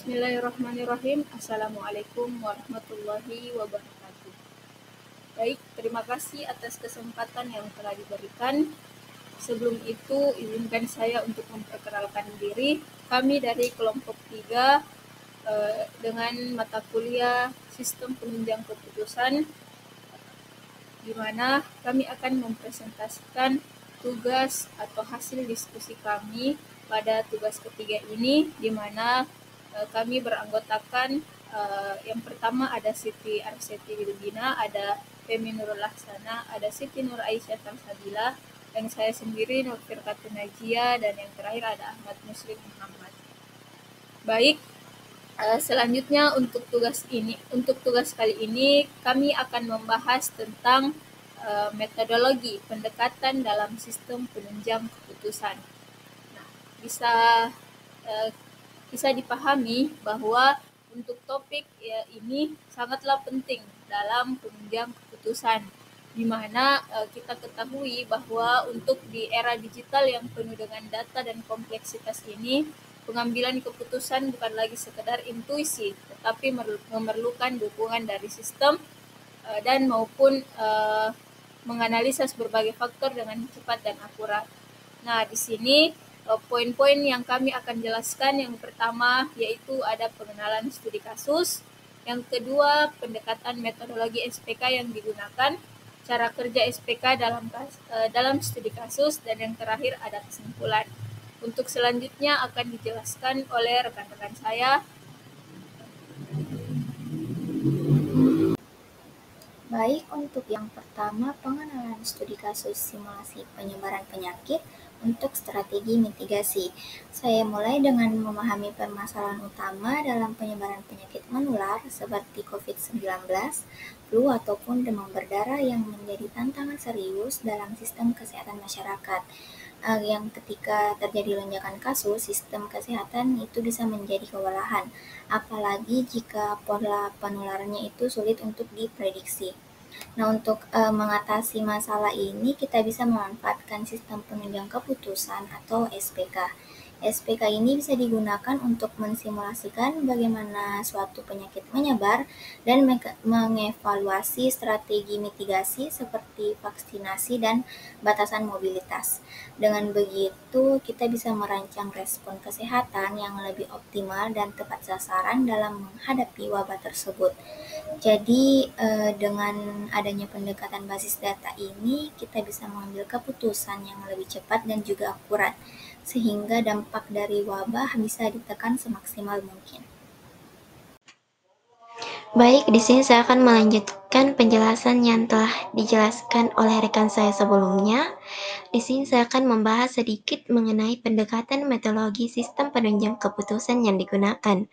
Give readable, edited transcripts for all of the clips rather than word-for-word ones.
Bismillahirrahmanirrahim. Assalamualaikum warahmatullahi wabarakatuh. Baik, terima kasih atas kesempatan yang telah diberikan. Sebelum itu, izinkan saya untuk memperkenalkan diri. Kami dari kelompok 3 dengan mata kuliah Sistem Penunjang Keputusan, di mana kami akan mempresentasikan tugas atau hasil diskusi kami pada tugas ketiga ini, di mana kami beranggotakan yang pertama ada Siti Arseti Wilbina, ada Femi Nurul Laksana, ada Siti Nur Aisyah Salsabila, dan saya sendiri Nur Firkatun Najia, dan yang terakhir ada Ahmad Muslim Muhammad. Baik, selanjutnya untuk tugas kali ini kami akan membahas tentang metodologi pendekatan dalam sistem penunjang keputusan. Nah, bisa dipahami bahwa untuk topik ini sangatlah penting dalam penunjang keputusan, di mana kita ketahui bahwa untuk di era digital yang penuh dengan data dan kompleksitas ini, pengambilan keputusan bukan lagi sekedar intuisi, tetapi memerlukan dukungan dari sistem dan maupun menganalisis berbagai faktor dengan cepat dan akurat. Nah, di sini poin-poin yang kami akan jelaskan, yang pertama yaitu ada pengenalan studi kasus, yang kedua pendekatan metodologi SPK yang digunakan, cara kerja SPK dalam studi kasus, dan yang terakhir ada kesimpulan. Untuk selanjutnya akan dijelaskan oleh rekan-rekan saya. Baik, untuk yang pertama, pengenalan studi kasus simulasi penyebaran penyakit untuk strategi mitigasi. Saya mulai dengan memahami permasalahan utama dalam penyebaran penyakit menular seperti COVID-19, flu ataupun demam berdarah yang menjadi tantangan serius dalam sistem kesehatan masyarakat. Yang ketika terjadi lonjakan kasus, sistem kesehatan itu bisa menjadi kewalahan, apalagi jika pola penularannya itu sulit untuk diprediksi. Nah, untuk mengatasi masalah ini, kita bisa memanfaatkan sistem penunjang keputusan atau SPK. SPK ini bisa digunakan untuk mensimulasikan bagaimana suatu penyakit menyebar dan mengevaluasi strategi mitigasi seperti vaksinasi dan batasan mobilitas. Dengan begitu, kita bisa merancang respon kesehatan yang lebih optimal dan tepat sasaran dalam menghadapi wabah tersebut. Jadi, dengan adanya pendekatan basis data ini, kita bisa mengambil keputusan yang lebih cepat dan juga akurat, sehingga dampak dari wabah bisa ditekan semaksimal mungkin. Baik, di sini saya akan melanjutkan penjelasan yang telah dijelaskan oleh rekan saya sebelumnya. Di sini saya akan membahas sedikit mengenai pendekatan metodologi sistem penunjang keputusan yang digunakan.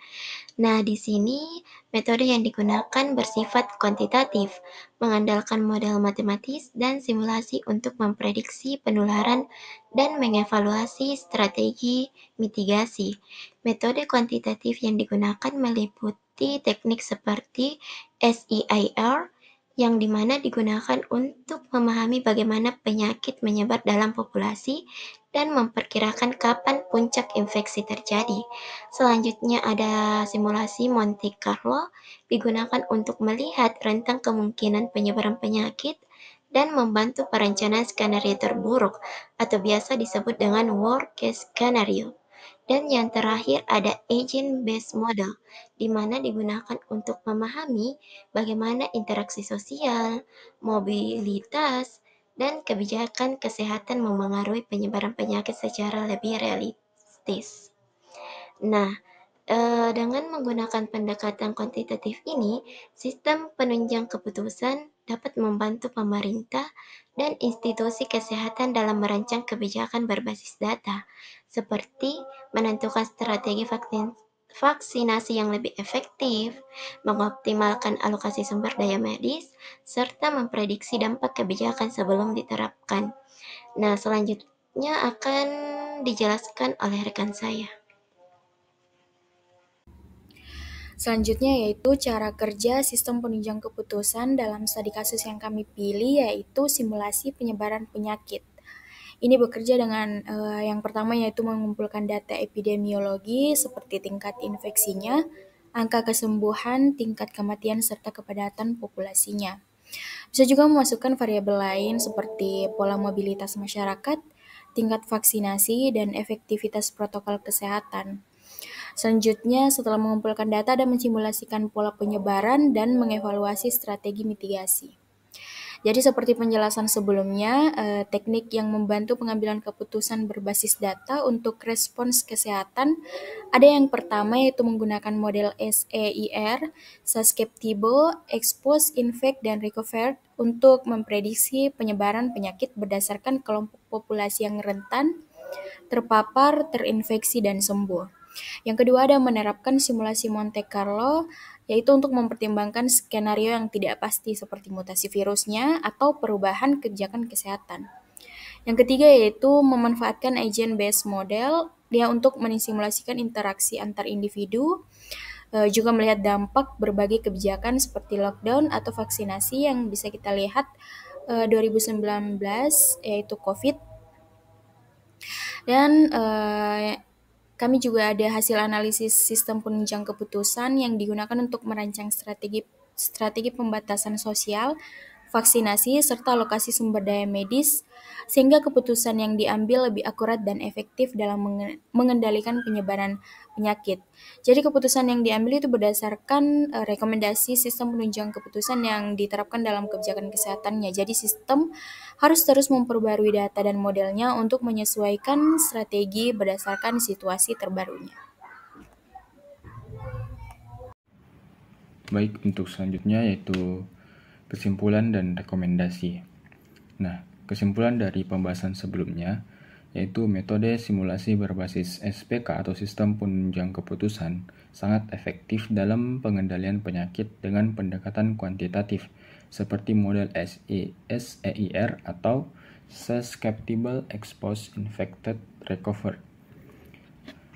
Nah, di sini metode yang digunakan bersifat kuantitatif, mengandalkan model matematis dan simulasi untuk memprediksi penularan dan mengevaluasi strategi mitigasi. Metode kuantitatif yang digunakan meliputi teknik seperti SEIR, yang dimana digunakan untuk memahami bagaimana penyakit menyebar dalam populasi dan memperkirakan kapan puncak infeksi terjadi. Selanjutnya ada simulasi Monte Carlo, digunakan untuk melihat rentang kemungkinan penyebaran penyakit dan membantu perencanaan skenario terburuk atau biasa disebut dengan worst case scenario. Dan yang terakhir ada agent-based model, di mana digunakan untuk memahami bagaimana interaksi sosial, mobilitas, dan kebijakan kesehatan memengaruhi penyebaran penyakit secara lebih realistis. Nah, dengan menggunakan pendekatan kuantitatif ini, sistem penunjang keputusan dapat membantu pemerintah dan institusi kesehatan dalam merancang kebijakan berbasis data, seperti menentukan strategi vaksinasi yang lebih efektif, mengoptimalkan alokasi sumber daya medis, serta memprediksi dampak kebijakan sebelum diterapkan. Nah, selanjutnya akan dijelaskan oleh rekan saya. Selanjutnya yaitu cara kerja sistem penunjang keputusan dalam studi kasus yang kami pilih, yaitu simulasi penyebaran penyakit. Ini bekerja dengan yang pertama yaitu mengumpulkan data epidemiologi seperti tingkat infeksinya, angka kesembuhan, tingkat kematian, serta kepadatan populasinya. Bisa juga memasukkan variabel lain seperti pola mobilitas masyarakat, tingkat vaksinasi, dan efektivitas protokol kesehatan. Selanjutnya, setelah mengumpulkan data dan mensimulasikan pola penyebaran dan mengevaluasi strategi mitigasi. Jadi seperti penjelasan sebelumnya, teknik yang membantu pengambilan keputusan berbasis data untuk respons kesehatan ada yang pertama yaitu menggunakan model SEIR, Susceptible, Expose, Infect, dan Recovered untuk memprediksi penyebaran penyakit berdasarkan kelompok populasi yang rentan, terpapar, terinfeksi, dan sembuh. Yang kedua ada menerapkan simulasi Monte Carlo, yaitu untuk mempertimbangkan skenario yang tidak pasti seperti mutasi virusnya atau perubahan kebijakan kesehatan. Yang ketiga yaitu memanfaatkan agent-based model untuk mensimulasikan interaksi antar individu, juga melihat dampak berbagai kebijakan seperti lockdown atau vaksinasi yang bisa kita lihat 2019 yaitu COVID. Dan kami juga ada hasil analisis sistem penunjang keputusan yang digunakan untuk merancang strategi pembatasan sosial, vaksinasi, serta alokasi sumber daya medis, sehingga keputusan yang diambil lebih akurat dan efektif dalam mengendalikan penyebaran penyakit. Jadi keputusan yang diambil itu berdasarkan rekomendasi sistem penunjang keputusan yang diterapkan dalam kebijakan kesehatannya. Jadi sistem harus terus memperbarui data dan modelnya untuk menyesuaikan strategi berdasarkan situasi terbarunya. Baik, untuk selanjutnya yaitu kesimpulan dan rekomendasi. Nah, kesimpulan dari pembahasan sebelumnya yaitu metode simulasi berbasis SPK atau sistem penunjang keputusan sangat efektif dalam pengendalian penyakit dengan pendekatan kuantitatif seperti model SEIR atau Susceptible, Exposed, Infected, Recovered,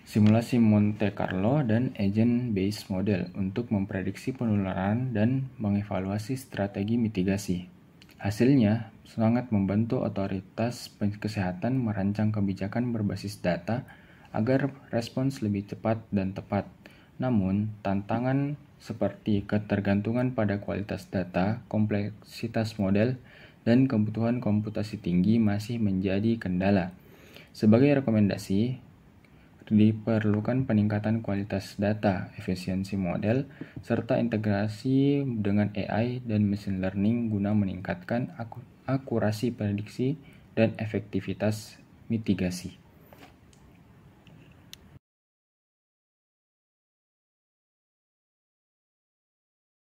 simulasi Monte Carlo, dan agent-based model untuk memprediksi penularan dan mengevaluasi strategi mitigasi. Hasilnya sangat membantu otoritas kesehatan merancang kebijakan berbasis data agar respons lebih cepat dan tepat. Namun, tantangan seperti ketergantungan pada kualitas data, kompleksitas model, dan kebutuhan komputasi tinggi masih menjadi kendala. Sebagai rekomendasi, diperlukan peningkatan kualitas data, efisiensi model, serta integrasi dengan AI dan machine learning guna meningkatkan akurasi prediksi dan efektivitas mitigasi.